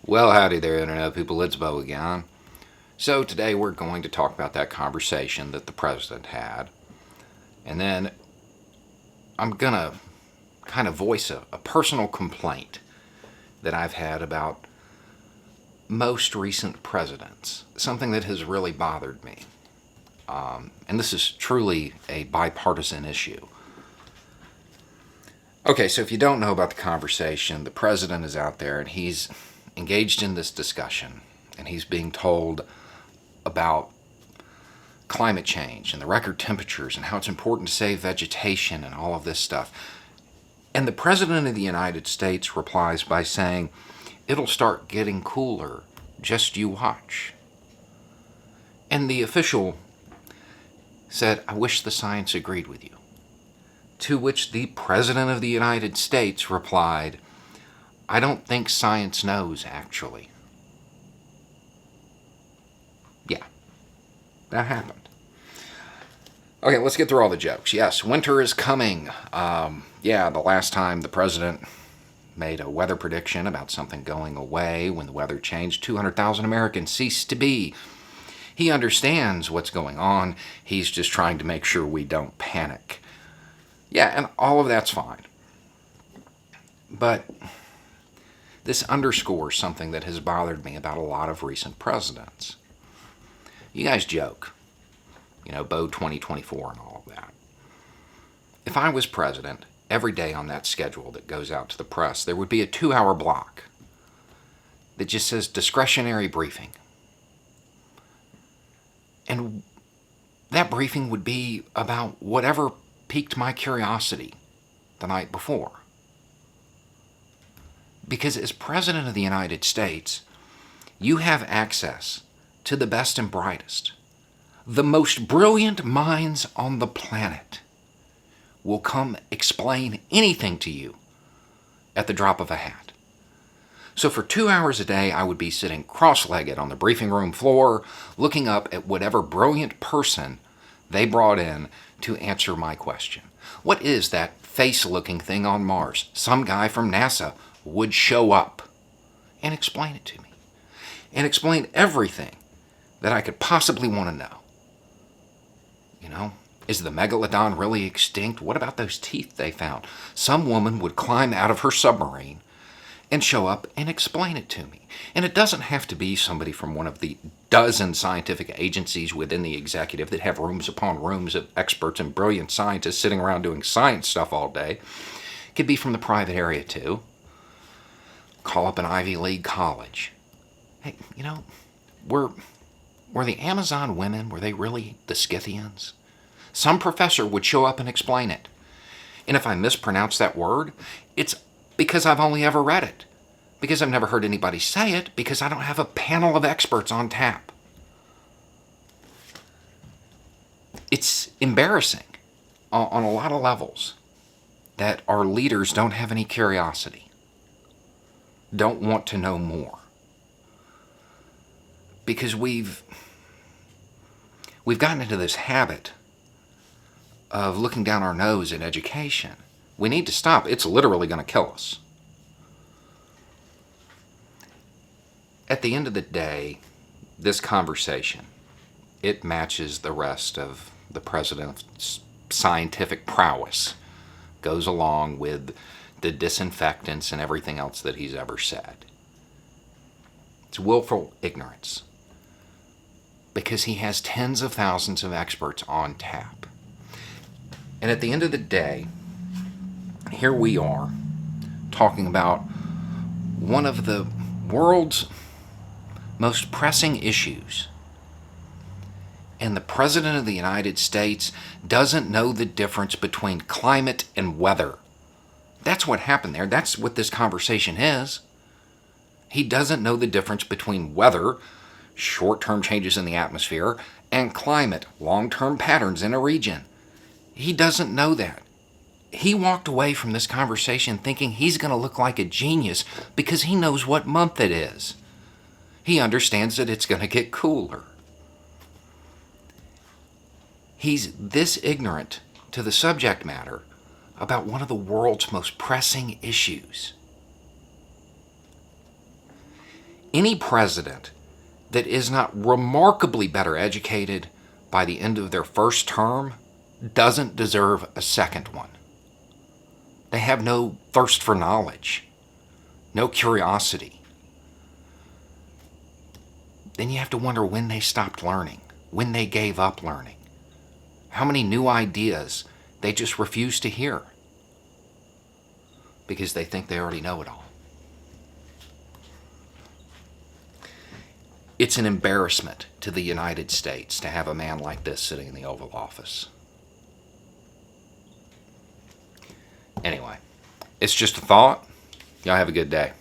Well, howdy there, Internet people. It's Bo again. So, today we're going to talk about that conversation that the president had. And then I'm going to kind of voice a personal complaint that I've had about most recent presidents. Something that has really bothered me. And this is truly a bipartisan issue. Okay, so if you don't know about the conversation, the president is out there and he's engaged in this discussion, and he's being told about climate change and the record temperatures and how it's important to save vegetation and all of this stuff. And the President of the United States replies by saying, "It'll start getting cooler, just you watch." And the official said, "I wish the science agreed with you." To which the President of the United States replied, "I don't think science knows, actually." Yeah, that happened. Okay, let's get through all the jokes. Yes, winter is coming. The last time the president made a weather prediction about something going away when the weather changed, 200,000 Americans ceased to be. He understands what's going on. He's just trying to make sure we don't panic. Yeah, and all of that's fine. But this underscores something that has bothered me about a lot of recent presidents. You guys joke, Bo 2024 and all of that. If I was president, every day on that schedule that goes out to the press, there would be a 2-hour block that just says discretionary briefing. And that briefing would be about whatever piqued my curiosity the night before. Because as President of the United States, you have access to the best and brightest. The most brilliant minds on the planet will come explain anything to you at the drop of a hat. So for 2 hours a day, I would be sitting cross-legged on the briefing room floor, looking up at whatever brilliant person they brought in to answer my question. What is that face-looking thing on Mars? Some guy from NASA would show up and explain it to me. And explain everything that I could possibly want to know. Is the megalodon really extinct? What about those teeth they found? Some woman would climb out of her submarine and show up and explain it to me. And it doesn't have to be somebody from one of the dozen scientific agencies within the executive that have rooms upon rooms of experts and brilliant scientists sitting around doing science stuff all day. It could be from the private area too. Call up an Ivy League college. Hey, were the Amazon women, were they really the Scythians? Some professor would show up and explain it. And if I mispronounce that word, it's because I've only ever read it. Because I've never heard anybody say it, because I don't have a panel of experts on tap. It's embarrassing on a lot of levels that our leaders don't have any curiosity, don't want to know more. Because we've gotten into this habit of looking down our nose at education. We need to stop. It's literally going to kill us. At the end of the day, this conversation, it matches the rest of the president's scientific prowess. Goes along with the disinfectants and everything else that he's ever said. It's willful ignorance. Because he has tens of thousands of experts on tap. And at the end of the day, here we are talking about one of the world's most pressing issues. And the President of the United States doesn't know the difference between climate and weather. That's what happened there. That's what this conversation is. He doesn't know the difference between weather, short-term changes in the atmosphere, and climate, long-term patterns in a region. He doesn't know that. He walked away from this conversation thinking he's going to look like a genius because he knows what month it is. He understands that it's going to get cooler. He's this ignorant to the subject matter about one of the world's most pressing issues. Any president that is not remarkably better educated by the end of their first term doesn't deserve a second one. They have no thirst for knowledge, no curiosity. Then you have to wonder when they stopped learning, when they gave up learning, how many new ideas they just refuse to hear because they think they already know it all. It's an embarrassment to the United States to have a man like this sitting in the Oval Office. Anyway, it's just a thought. Y'all have a good day.